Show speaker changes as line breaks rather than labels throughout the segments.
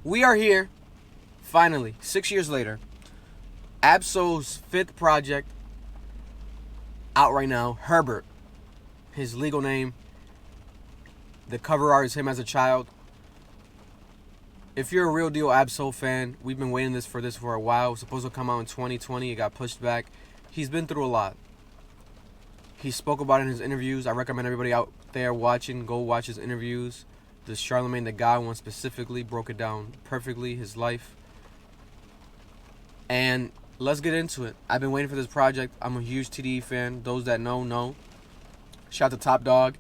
We are here, finally, 6 years later. Ab-Soul's 5th project, out right now. Herbert, his legal name. The cover art is him as a child. If you're a real deal Ab-Soul fan, we've been waiting for this for a while. It was supposed to come out in 2020. It got pushed back. He's been through a lot. He spoke about it in his interviews. I recommend everybody out there watching, go watch his interviews. The Charlemagne the God one specifically broke it down perfectly, his life. And let's get into it. I've been waiting for this project. I'm a huge TDE fan. Those that know. Shout out to Top Dog.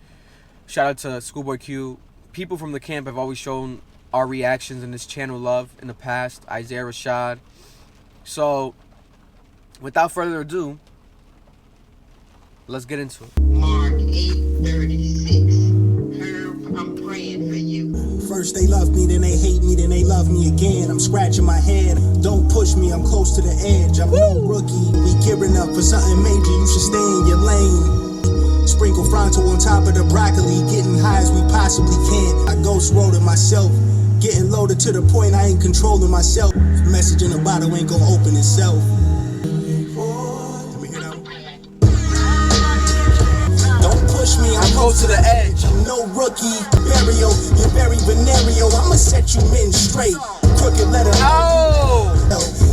Shout out to Schoolboy Q. People from the camp have always shown our reactions in this channel love in the past. Isaiah Rashad. So, without further ado, let's get into it.
Mark 8:36. Herb, I'm praying for you.
First they love me, then they hate me, then they love me again. I'm scratching my head. Don't push me, I'm close to the edge. I'm no rookie. We gearing up for something major. You should stay in your lane. Sprinkle fronto on top of the broccoli. Getting high as we possibly can. I ghost rolled myself. Getting loaded to the point I ain't controlling myself. Message in the bottle ain't gonna open itself. Let me hear that one. Don't push me, I'm close to the edge. I'm no rookie. Burial, you're very venereal. I'ma set you men straight. Crooked letter.
Oh!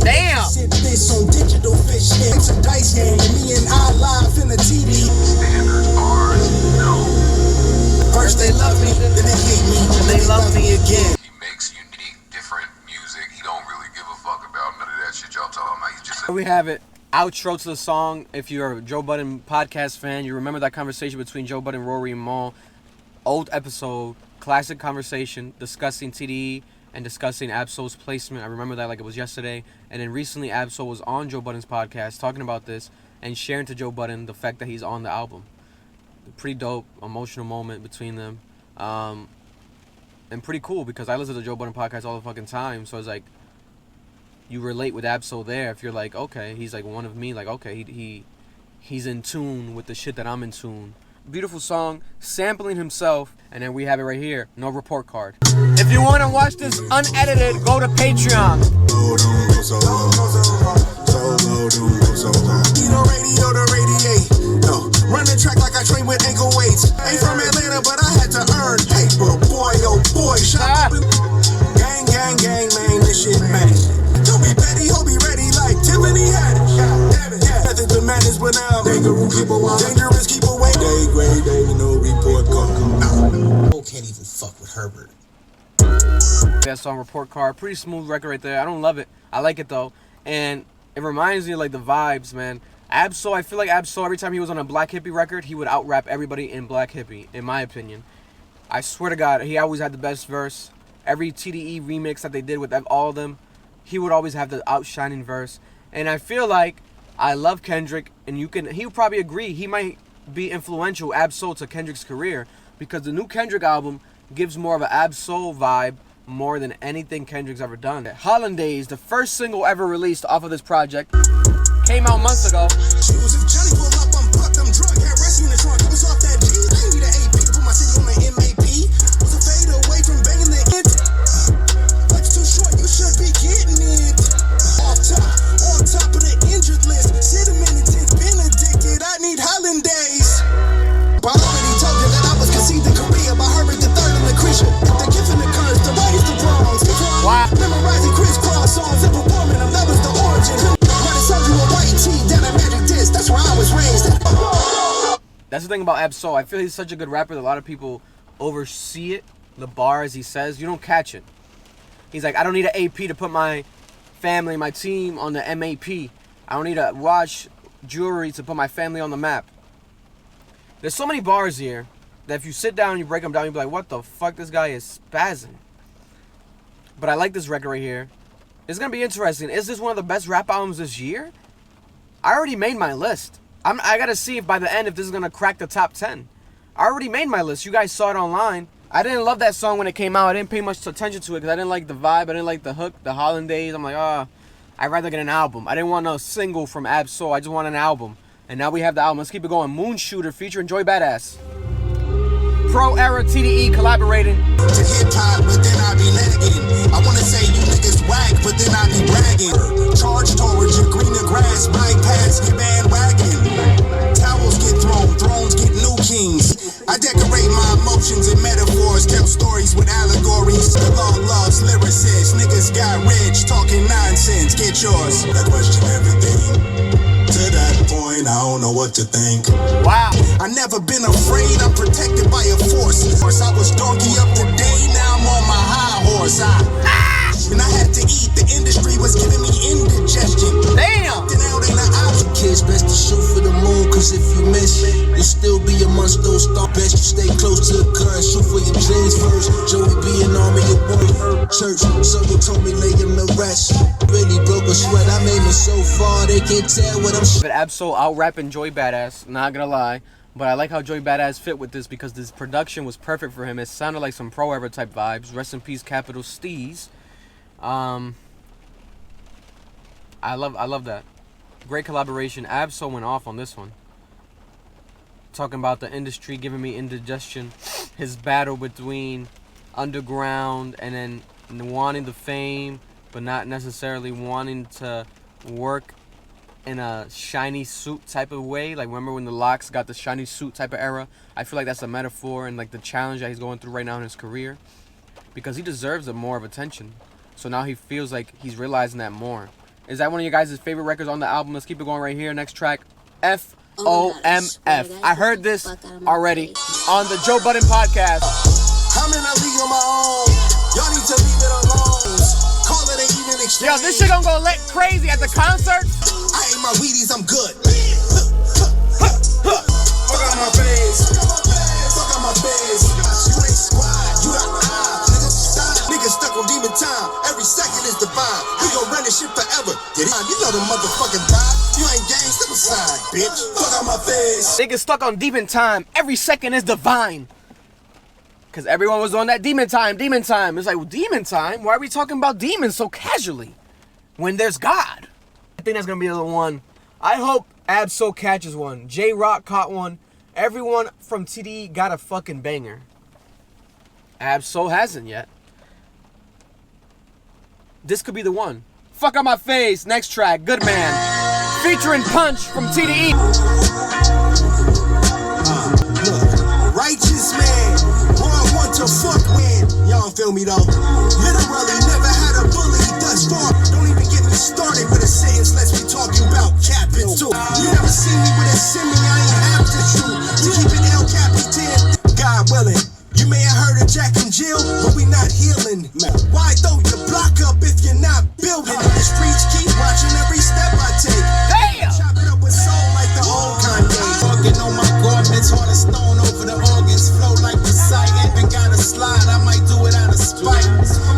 Damn!
Sit this on digital fish game. It's a dice game. Me and I live in the TD.
Standard bars, no.
First they love me, then they hate me, and they love me again.
He makes unique, different music. He don't really give a fuck about none of that shit y'all talking about. He's just
Here we have it. Outro to the song. If you're a Joe Budden podcast fan, you remember that conversation between Joe Budden, Rory, and Maul. Old episode, classic conversation discussing TDE and discussing Ab-Soul's placement. I remember that like it was yesterday. And then recently Ab-Soul was on Joe Budden's podcast talking about this and sharing to Joe Budden the fact that he's on the album. Pretty dope, emotional moment between them. And pretty cool because I listen to Joe Budden podcast all the fucking time. So it's like, you relate with Ab-Soul there. If you're like, okay, he's like one of me. Like, okay, he's in tune with the shit that I'm in tune. Beautiful song, sampling himself. And then we have it right here, no report card. If you want to watch this unedited, go to Patreon.
Radio to radiate. No, run the track like I train with ankle weights. Ain't from Atlanta, but I had to earn paper. Boy, oh boy, shot up. Gang, man, this shit man. Don't be petty, ho, be ready like Tiffany Haddish. Yeah, method to madness, but now kangaroo keep away. Dangerous, keep away. Day, grade, day, no report card. No, can't even fuck with Herbert.
That song, Report Card, pretty smooth record right there. I don't love it. I like it though, and it reminds me of like the vibes, man. Ab-Soul, I feel like Ab-Soul, every time he was on a Black Hippie record, he would out-rap everybody in Black Hippie, in my opinion. I swear to God, he always had the best verse. Every TDE remix that they did with all of them, he would always have the outshining verse. And I feel like I love Kendrick, and he would probably agree, he might be influential, Ab-Soul, to Kendrick's career, because the new Kendrick album gives more of an Ab-Soul vibe more than anything Kendrick's ever done. Hollandaise, the first single ever released off of this project, came out months ago.
If Johnny pull up, I'm fucked, I'm drunk, had rescue in the trunk. It was off that G, I ain't need an AP, put my city on the MAP. Was a fade away from banging the it. Life's too short, you should be getting it. On top of the injured list. Cinnamon and tits, been addicted, I need Hollandaise. But I already told you that I was conceived in Korea by Herbert the third and Lucretia. The gift and the curse, the right is the wrongs.
Wow.
Memorizing crisscross songs and performing them, that was the origin. That's where I was raised.
That's the thing about Ab-Soul. I feel he's such a good rapper that a lot of people oversee it. The bars he says, you don't catch it. He's like, I don't need an AP to put my family, my team on the MAP. I don't need a watch, jewelry to put my family on the map. There's so many bars here that if you sit down and you break them down, you'll be like, what the fuck, this guy is spazzing. But I like this record right here. It's going to be interesting. Is this one of the best rap albums this year? I already made my list. I got to see if by the end if this is going to crack the top 10. I already made my list. You guys saw it online. I didn't love that song when it came out. I didn't pay much attention to it because I didn't like the vibe. I didn't like the hook, the Hollandaise. I'm like, I'd rather get an album. I didn't want a single from Ab-Soul. I just want an album. And now we have the album. Let's keep it going. Moonshooter featuring Joy Badass. Pro Era TDE collaborating.
To hip hop, but then I be lagging. I want to say let's get bandwagon. Towels get thrown, thrones get new kings. I decorate my emotions and metaphors, tell stories with allegories. The long lost lyricists, niggas got rich, talking nonsense, get yours. I question everything. To that point, I don't know what to think.
Wow.
I never been afraid, I'm protected by a force. I was donkey up today, now I'm on my high horse. And I had to eat, the industry was giving me indigestion.
Damn.
Then out ain't an option. Kids, best to shoot for the moon, cause if you miss, you'll still be amongst those stars. Best you stay close to the gun, shoot for your dreams first. Joey be an army of one. Church, someone told me lay him to rest. Really broke a sweat, I'm aiming so far, they can't tell what I'm
But Ab-Soul out rapping Joey Badass, not gonna lie. But I like how Joey Badass fit with this because this production was perfect for him. It sounded like some Pro Ever type vibes. Rest in peace, Capital Steez. I love that. Great collaboration. Ab-Soul went off on this one. Talking about the industry giving me indigestion. His battle between underground and then wanting the fame, but not necessarily wanting to work in a shiny suit type of way. Like, remember when the Locks got the shiny suit type of era? I feel like that's a metaphor and like the challenge that he's going through right now in his career, because he deserves more of attention. So now he feels like he's realizing that more. Is that one of your guys' favorite records on the album? Let's keep it going right here. Next track, FOMF. I heard this already on the Joe Budden podcast.
I'm in a league on my own. Y'all need to leave it alone. Call it an even exchange.
Yo, this shit gonna go crazy at the concert.
I ate my Wheaties, I'm good. Fuck out my face. Fuck out my face. You ain't squad, you the eye. Niggas stuck on demon time. Every second is divine. We gon' run this shit forever. Get it? You know the motherfucking vibe. You ain't gang, step aside, bitch. Fuck out my face.
Niggas stuck on demon time. Every second is divine. Because everyone was on that demon time. It's like, well, demon time? Why are we talking about demons so casually when there's God? I think that's going to be the one. I hope Ab-Soul catches one. J-Rock caught one. Everyone from TDE got a fucking banger. Ab-Soul hasn't yet. This could be the one. Fuck out my face. Next track, Goodman. Featuring Punch from TDE.
Look, righteous man. Boy, I want to fuck man. Y'all don't feel me though. Literally never had a bully thus far. Don't even get me started with a sentence. Let's be talking about capping too. You never see me with a semi. I ain't have to shoot. We keep it El Capitan. God willing. You may have heard of Jack and Jill, but we not healing. Why throw your block up if you're not building? The streets keep watching every step I take.
Damn!
Chop it up with soul like the old Kanye. Walking on my garments, on a stone over the organs. Flow like Poseidon. Even got a slide, I might do it out of spite.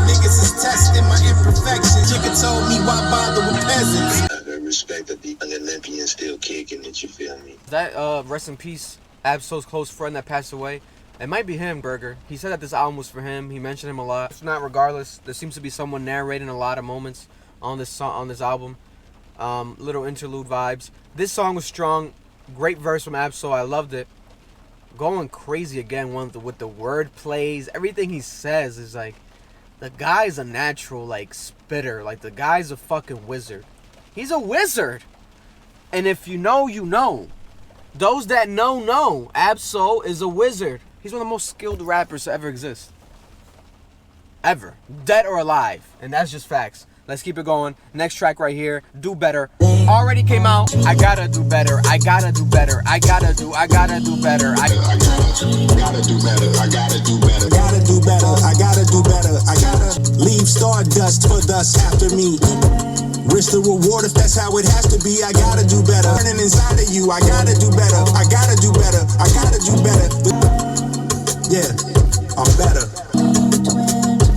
Niggas is testing my imperfections. You can tell me why bother with peasants.
I got respect that the young Olympians still kicking it, you feel me?
That, rest in peace, Ab-Soul's close friend that passed away. It might be him, Burger. He said that this album was for him. He mentioned him a lot. If not, regardless, there seems to be someone narrating a lot of moments on this song, on this album. Little interlude vibes. This song was strong. Great verse from Ab-Soul. I loved it. Going crazy again with the word plays. Everything he says is like, the guy's a natural like spitter. Like, the guy's a fucking wizard. He's a wizard. And if you know, you know. Those that know. Ab-Soul is a wizard. He's one of the most skilled rappers to ever exist. Ever. Dead or alive. And that's just facts. Let's keep it going. Next track right here. Do Better. Already came out. I gotta do better. I gotta do better. I gotta do better. I gotta do better.
I gotta do better. I gotta do better.
Gotta do better. I gotta do better. I gotta leave stardust for dust after me. Risk the reward if that's how it has to be. I gotta do better. Burning inside of you. I gotta do better. I gotta do better. I gotta do better. Yeah, I'm better.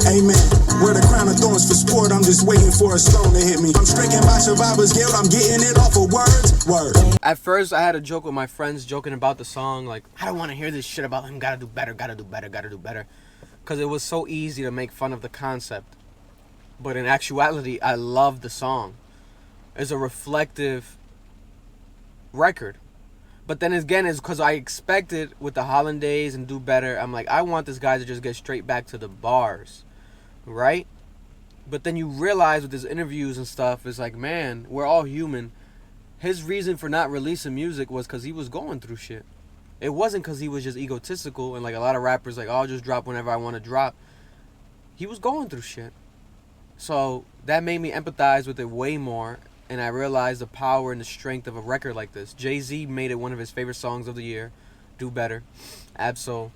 Amen. Wear the crown of thorns for sport. I'm just waiting for a stone to hit me. I'm stricken by survivor's guilt. I'm getting it off of words. Word.
At first, I had a joke with my friends joking about the song. Like, I don't want to hear this shit about him. Gotta do better. Gotta do better. Gotta do better. Because it was so easy to make fun of the concept. But in actuality, I love the song. It's a reflective record. But then again, it's because I expected with the Hollandaise and Do Better, I'm like, I want this guy to just get straight back to the bars. Right? But then you realize with his interviews and stuff, it's like, man, we're all human. his reason for not releasing music was because he was going through shit. It wasn't because he was just egotistical and like a lot of rappers like, oh, I'll just drop whenever I want to drop. He was going through shit. So that made me empathize with it way more, and I realized the power and the strength of a record like this. Jay-Z made it one of his favorite songs of the year. Do Better. Ab-Soul.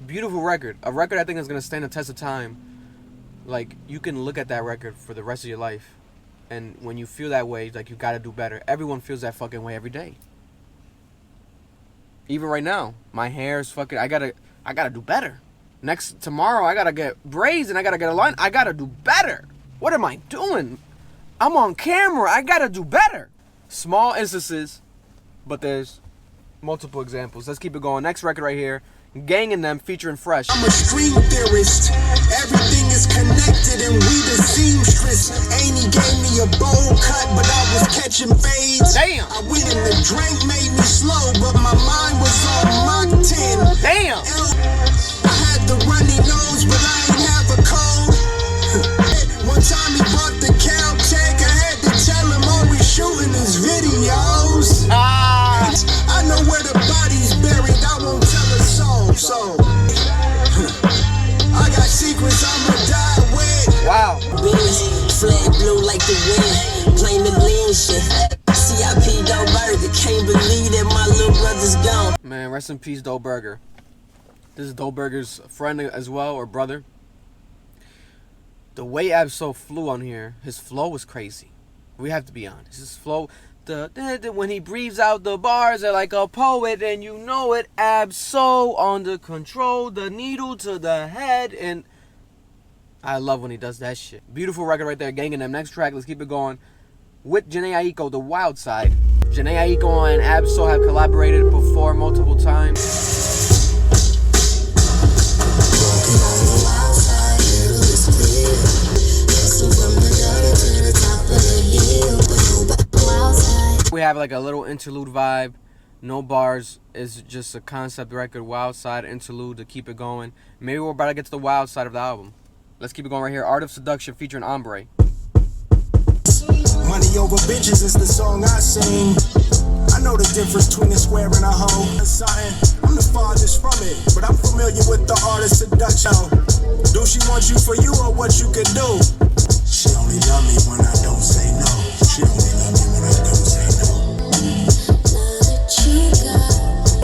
Beautiful record. A record I think is going to stand the test of time. Like, you can look at that record for the rest of your life. And when you feel that way, like, you got to do better. Everyone feels that fucking way every day. Even right now. My hair is fucking... I gotta do better. Tomorrow, I gotta get braids and I gotta get a line. I gotta do better. What am I doing? I'm on camera. I gotta do better. Small instances, but there's multiple examples. Let's keep it going. Next record right here. Gang and Them featuring Fresh.
I'm a stream theorist. Everything is connected and we the seamstress. Amy gave me a bowl cut, but I was catching fades.
Damn.
I went in the drink, made me slow, but my mind was on Mach 10.
Damn.
I had the runny nose, but I ain't have a cold. One time he bought the cow check, I had to tell him all we shooting is videos. I know where the body's buried, I won't tell a soul. So I got secrets I'ma die with.
Wow.
Beans, flag blue like the wind, plain the lean shit. CIP Doe Burger, can't believe that my little brother's gone.
Man, rest in peace, Doe Burger. This is Doe Burger's friend as well, or brother. The way Ab-Soul flew on here, his flow was crazy. We have to be honest. His flow, when he breathes out the bars, they're like a poet, and you know it. Ab-Soul under control, the needle to the head, and I love when he does that shit. Beautiful record right there, Gang and Them. Next track, let's keep it going. With Jhené Aiko, The Wild Side. Jhené Aiko and Ab-Soul have collaborated before multiple times. We have like a little interlude vibe. No bars. Is just a concept record. Wild Side interlude to keep it going. Maybe we're about to get to the wild side of the album. Let's keep it going right here. Art of Seduction featuring Ambré.
Money over bitches is the song I sing. I know the difference between a square and a hoe. I'm the farthest from it, but I'm familiar with the art of seduction. Do she want you for you or what you could do? She only love me when I don't say no. She only love me when I don't say no.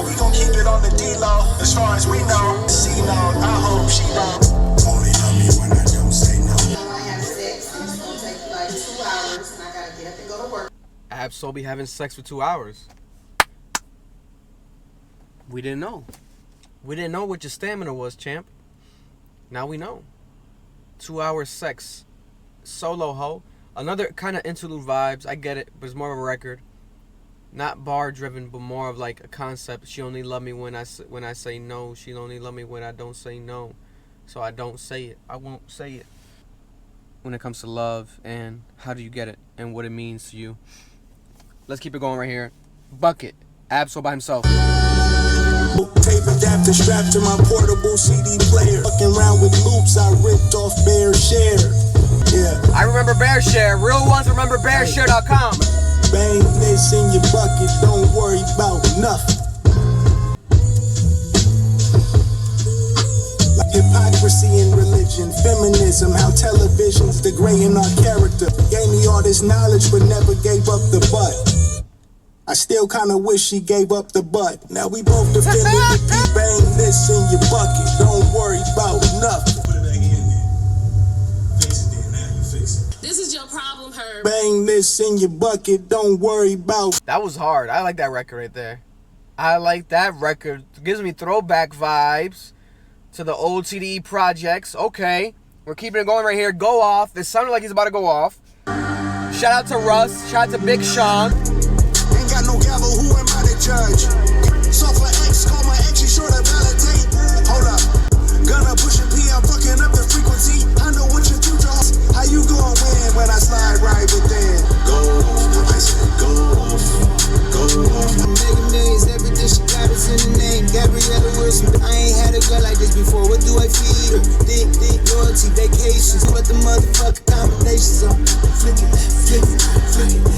We gon' keep it on the D-Low, as far as we know. C-Low, I hope she don't. Only love me when I don't say no.
I have sex and it's gonna take like 2 hours and I gotta get up and go to work.
Ab-Soul be having sex for 2 hours. We didn't know. We didn't know what your stamina was, champ. Now we know. 2 hours sex. Solo hoe. Another kind of interlude vibes. I get it, but it's more of a record. Not bar driven, but more of like a concept. She only love me when I say no. She only love me when I don't say no. So I don't say it. I won't say it. When it comes to love and how do you get it and what it means to you. Let's keep it going right here. Bucket. Ab-Soul by himself.
Tape adapter strapped to my portable CD player. Fucking around with loops, I ripped off Bear Share. Yeah.
I remember Bear Share. Real ones remember BearShare.com.
Bang this in your bucket, don't worry about nothing. Hypocrisy in religion, feminism, how television's degrading our character. Gave me all this knowledge but never gave up the butt. I still kinda wish she gave up the butt. Now we both defending the deep. Bang this in your bucket, don't worry about nothing. Put it back in there. Fix it then, now you fix it.
This is your problem, Herb.
Bang this in your bucket, don't worry about.
That was hard. I like that record right there. I like that record. It gives me throwback vibes to the old CDE projects. Okay, we're keeping it going right here. Go Off. It sounded like he's about to go off. Shout out to Russ. Shout out to Big Sean.
Ain't got no gavel, who am I to judge? So for X, call my ex, you sure to validate. Hold up, gonna push a P, I'm fucking up the frequency. I know what your future holds. How you gon' win when I slide right within? Go off, I said go off, go off. Mega millions, everything she got is in the name. Gabriella Wilson, I ain't had a girl like this before. What do I feed her? Thick, loyalty, vacations. what the motherfucking combinations are. Flick it,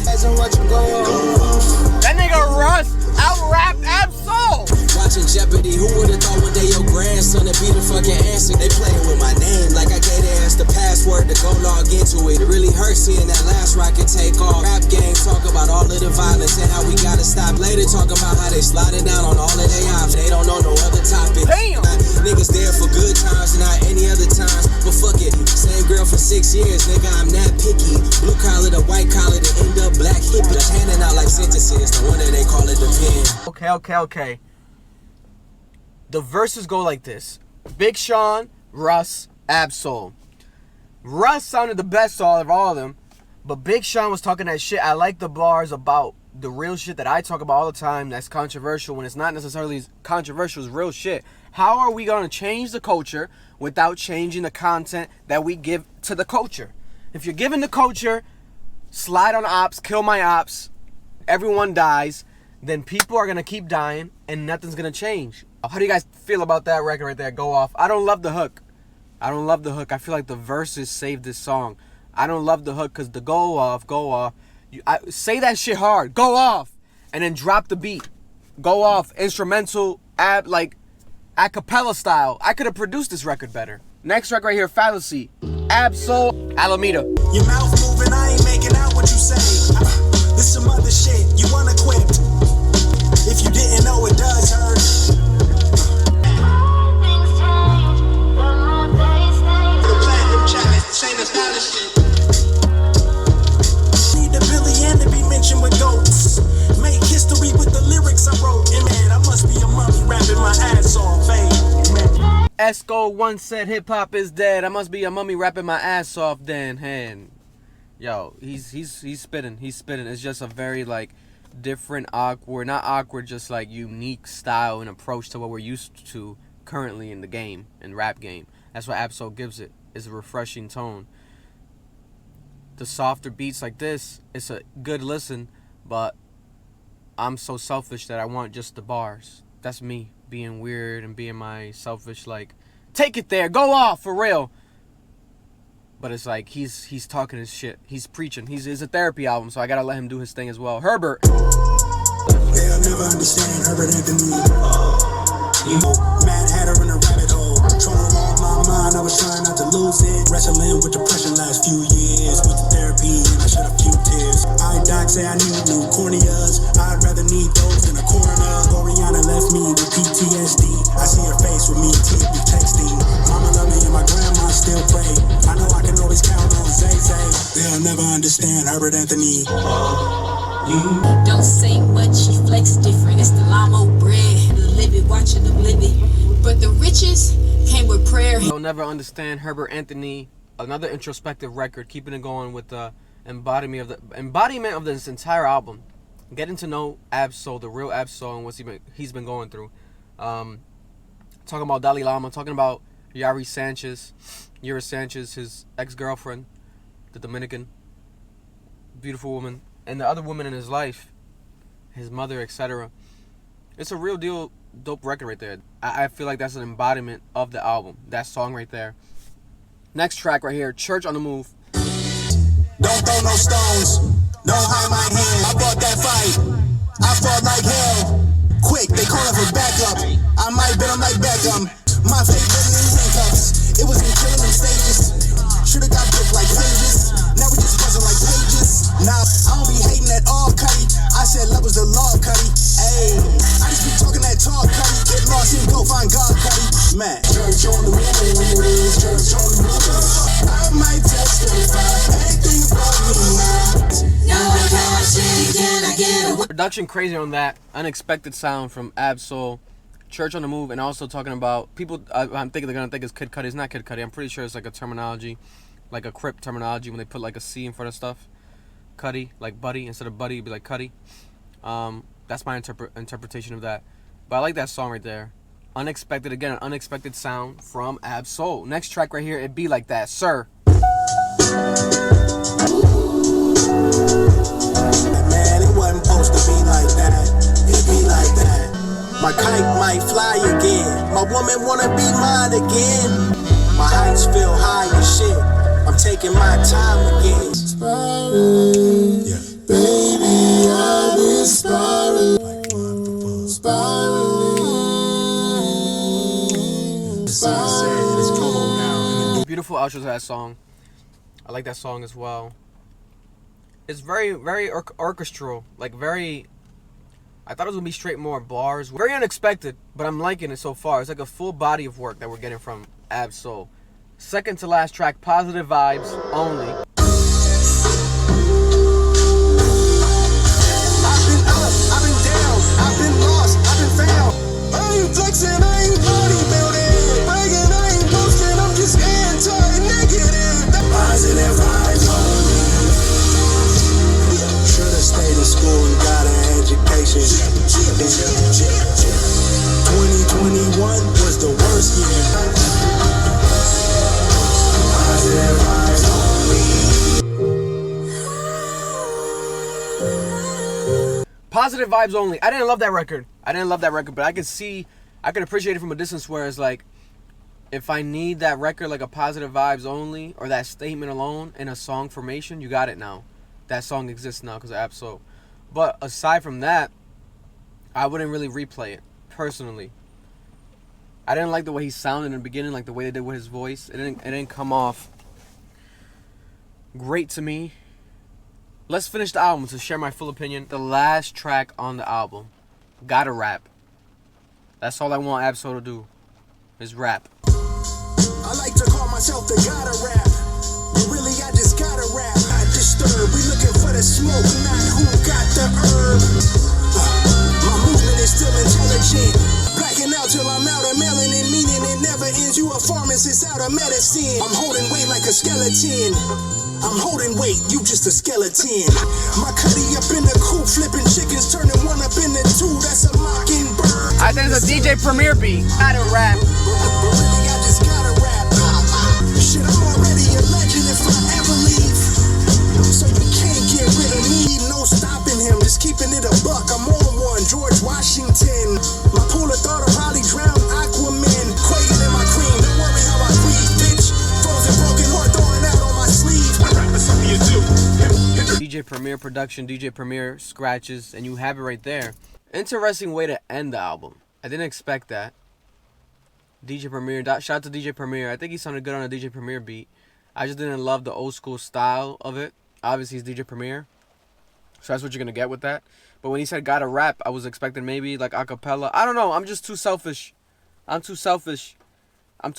as I watch you go on.
That nigga Russ out-rapped Ab-Soul.
Watching Jeopardy, who would've thought one day your grandson would be the fucking answer? They playing with my name like I gave their ass the password to go log into it. It really hurts seeing that last rocket take off. Rap gang talk about all of the violence and how we gotta stop. Later talk about how they sliding down on all of their ops. They don't know no other topic.
Damn.
Niggas there for good times and not any other times. But fuck it, same girl for 6 years, nigga, I'm not picky. Blue collar to white collar to end up black hippie. Just handing out like sentences, no wonder they call it the pen.
Okay. The verses go like this. Big Sean, Russ, Ab-Soul. Russ sounded the best of all of them, but Big Sean was talking that shit. I like the bars about the real shit that I talk about all the time that's controversial when it's not necessarily controversial, it's real shit. How are we going to change the culture without changing the content that we give to the culture? If you're giving the culture, slide on ops, kill my ops, everyone dies, then people are going to keep dying and nothing's going to change. How do you guys feel about that record right there, Go Off? I don't love the hook. I feel like the verses saved this song. I don't love the hook because the go off. Say that shit hard. Go off. And then drop the beat. Go off. Instrumental, like a cappella style. I could have produced this record better. Next record right here, Fallacy. Ab-Soul, Alameda.
Your mouth moving, I ain't making out what you say. This some other shit, you unequipped. If you didn't know, it does hurt. Need the billion to be mentioned with goats. Make history with the lyrics I wrote. And man, I must be a mummy rapping my ass off, hey.
Esco once said hip hop is dead. I must be a mummy rapping my ass off then. And yo, he's spitting. It's just a very like different, not awkward, just like unique style and approach to what we're used to currently in the game, in rap game. That's what Ab-Soul gives it. It's a refreshing tone. The softer beats like this, it's a good listen, but I'm so selfish that I want just the bars. That's me being weird and being my selfish, like, take it there, go off for real. But it's like he's talking his shit. He's preaching. It's a therapy album, so I gotta let him do his thing as well. Herbert.
They'll never understand Herbert Anthony. Mad Hatter in a rabbit hole. Trolling on my mind, I was trying not to lose it. Wrestling with depression last few years. With the therapy, and I shed a few tears. I doc say I need new corneas. I'd rather need those than a coroner. Oriana left me with PTSD. I see her face with me, TB texting. Mama love me and my grandma still pray. I know I can always count on Zay. They'll never understand Herbert Anthony.
Don't say much, he flex different. It's the Lamo bread. Live it, watching them live it. But the riches came with prayer.
You'll never understand Herbert Anthony. Another introspective record, keeping it going with the embodiment of this entire album. Getting to know Ab-Soul, the real Ab-Soul, and what he's been going through. Talking about Dalai Lama, talking about Yara Sanchez, his ex-girlfriend, the Dominican, beautiful woman, and the other women in his life, his mother, etc. It's a real deal, dope record right there. I feel like that's an embodiment of the album, that song right there. Next track right here, Church on the Move.
Don't throw no stones, don't hide my hand. I bought that fight, I fought like hell. Quick, they calling for backup. I might bet I'm like Beckham. My fate wasn't in handcuffs, it was in killing them stages. Should've got booked like pages, now we just buzzing like pages. Nah, I don't be hating at all, Cuddy. I said love was the law, Cuddy. Ayy, I just be talking that talk, Cuddy. Get lost and go find God, Cuddy. Man, church on the move, church on the move. I might testify, anything about me now.
Production crazy on that. Unexpected sound from Ab-Soul. Church on the Move, and also talking about people. I'm thinking they're gonna think it's Kid Cudi. It's not Kid Cudi. I'm pretty sure it's like a terminology, like a Crip terminology when they put like a C in front of stuff. Cudi, like Buddy, instead of Buddy, it'd be like Cudi. That's my interpretation of that. But I like that song right there. Unexpected, again, an unexpected sound from Ab-Soul. Next track right here, It Be Like That, Sir.
Man, it wasn't supposed to be like that. It be like that. My kite might fly again. My woman wanna be mine again. My heights feel high as shit. I'm
taking my time again.
Yeah. Baby, I've been spiraling. It's cold now.
Beautiful outro to that song. I like that song as well. It's very, very orchestral. Like, very... I thought it was going to be straight more bars. Very unexpected, but I'm liking it so far. It's like a full body of work that we're getting from Ab-Soul. Second to last track, Positive Vibes Only.
I've been up, I've been down, I've been lost, I've been found. I ain't flexing, I ain't bodybuilding. Bragging, I ain't boasting, I'm just anti-negative. Positive vibes only.
Should've stayed in school and got an education.
2021 was the worst year. Positive vibes only.
Positive Vibes Only. I didn't love that record. But I could appreciate it from a distance where it's like, if I need that record, like a Positive Vibes Only, or that statement alone in a song formation, you got it now. That song exists now because of Ab-Soul. But aside from that, I wouldn't really replay it, personally. I didn't like the way he sounded in the beginning, like the way they did with his voice. It didn't come off great to me. Let's finish the album to share my full opinion. The last track on the album, Gotta Rap. That's all I want Ab-Soul to do, is rap.
I like to call myself the gotta rap, but really I just gotta rap. I disturb, we looking for the smoke, not who got the herb. My movement is still intelligent, blacking out till I'm out of melanin, meaning it never ends. You a pharmacist out of medicine. I'm holding weight like a skeleton. I'm holding weight, you just a skeleton. My cutty up in the coop, flipping chickens, turning one up into two. That's a mockingbird.
I think it's a DJ Premier beat. Gotta rap.
But really, I just gotta rap. Shit, I'm already a legend if I ever leave. So you can't get rid of me. No stopping him, just keeping it a buck. I'm on one, George Washington. My pool of thought will probably drown Aquaman. Quaking in my cream, don't worry how I breathe, bitch. Frozen broken heart throwing out on my sleeve.
DJ Premier production, DJ Premier scratches, and you have it right there. Interesting way to end the album. I didn't expect that. DJ Premier, shout out to DJ Premier. I think he sounded good on a DJ Premier beat. I just didn't love the old school style of it. Obviously, he's DJ Premier, so that's what you're gonna get with that. But when he said gotta rap, I was expecting maybe like a cappella. I don't know. I'm just too selfish. I'm too selfish. I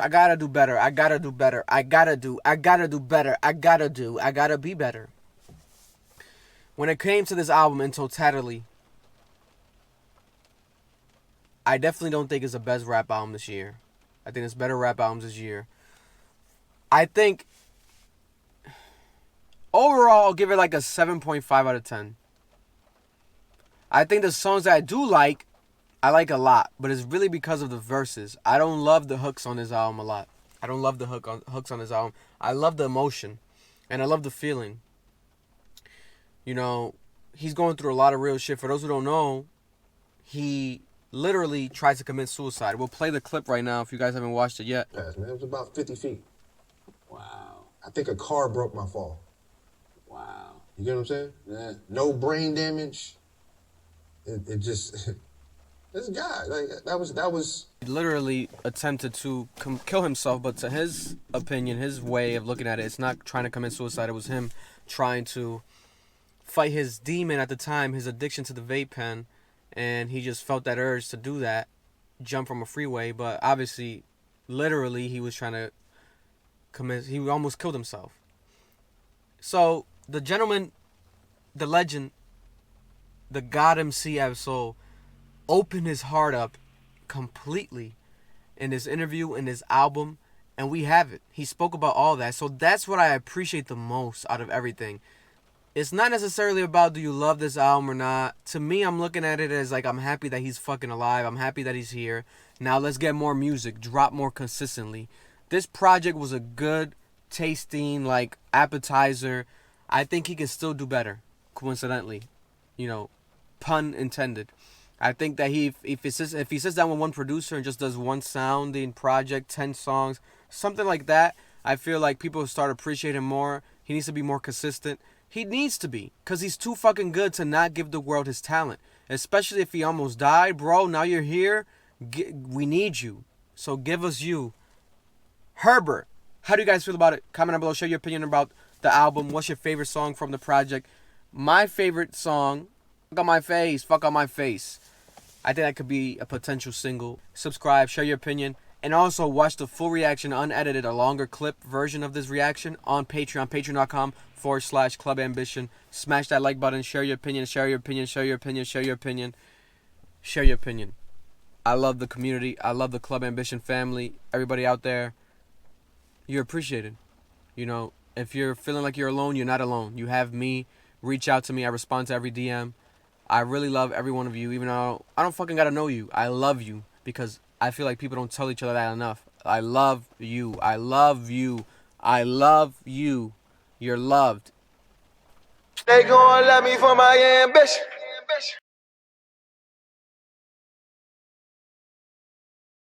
gotta do better. I gotta do better. I gotta be better. When it came to this album in totality, I definitely don't think it's the best rap album this year. I think it's better rap albums this year. I think overall, I'll give it like a 7.5 out of 10. I think the songs that I do like, I like a lot, but it's really because of the verses. I don't love the hooks on this album a lot. I don't love the hooks on this album. I love the emotion, and I love the feeling. You know, he's going through a lot of real shit. For those who don't know, he literally tried to commit suicide. We'll play the clip right now if you guys haven't watched it yet.
Yes, man, it was about 50 feet.
Wow.
I think a car broke my fall.
Wow.
You get what I'm saying?
Yeah.
No brain damage. It just... This guy, like, that was...
He literally attempted to kill himself, but to his opinion, his way of looking at it, it's not trying to commit suicide. It was him trying to fight his demon at the time, his addiction to the vape pen, and he just felt that urge to do that, jump from a freeway, but obviously, literally, he was trying to he almost killed himself. So, the gentleman, the legend, the God MC Ab-Soul, opened his heart up completely in this interview, in this album, and we have it. He spoke about all that. So that's what I appreciate the most out of everything. It's not necessarily about do you love this album or not. To me, I'm looking at it as like, I'm happy that he's fucking alive. I'm happy that he's here. Now let's get more music, drop more consistently. This project was a good tasting, like, appetizer. I think he can still do better, coincidentally. You know, pun intended. I think that if he sits down with one producer and just does one sounding project, 10 songs, something like that, I feel like people start appreciating him more. He needs to be more consistent. He needs to be, because he's too fucking good to not give the world his talent. Especially if he almost died, bro. Now you're here. We need you. So give us you. Herbert, how do you guys feel about it? Comment down below. Share your opinion about the album. What's your favorite song from the project? My favorite song, Fuck On My Face, Fuck On My Face. I think that could be a potential single. Subscribe, share your opinion. And also watch the full reaction, unedited, a longer clip version of this reaction on Patreon. Patreon.com/Club Ambition. Smash that like button. Share your opinion. Share your opinion. Share your opinion. Share your opinion. Share your opinion. I love the community. I love the Club Ambition family. Everybody out there, you're appreciated. You know, if you're feeling like you're alone, you're not alone. You have me. Reach out to me. I respond to every DM. I really love every one of you, even though I don't fucking gotta know you. I love you because I feel like people don't tell each other that enough. I love you. I love you. I love you. You're loved.
They gon' love me for my ambition.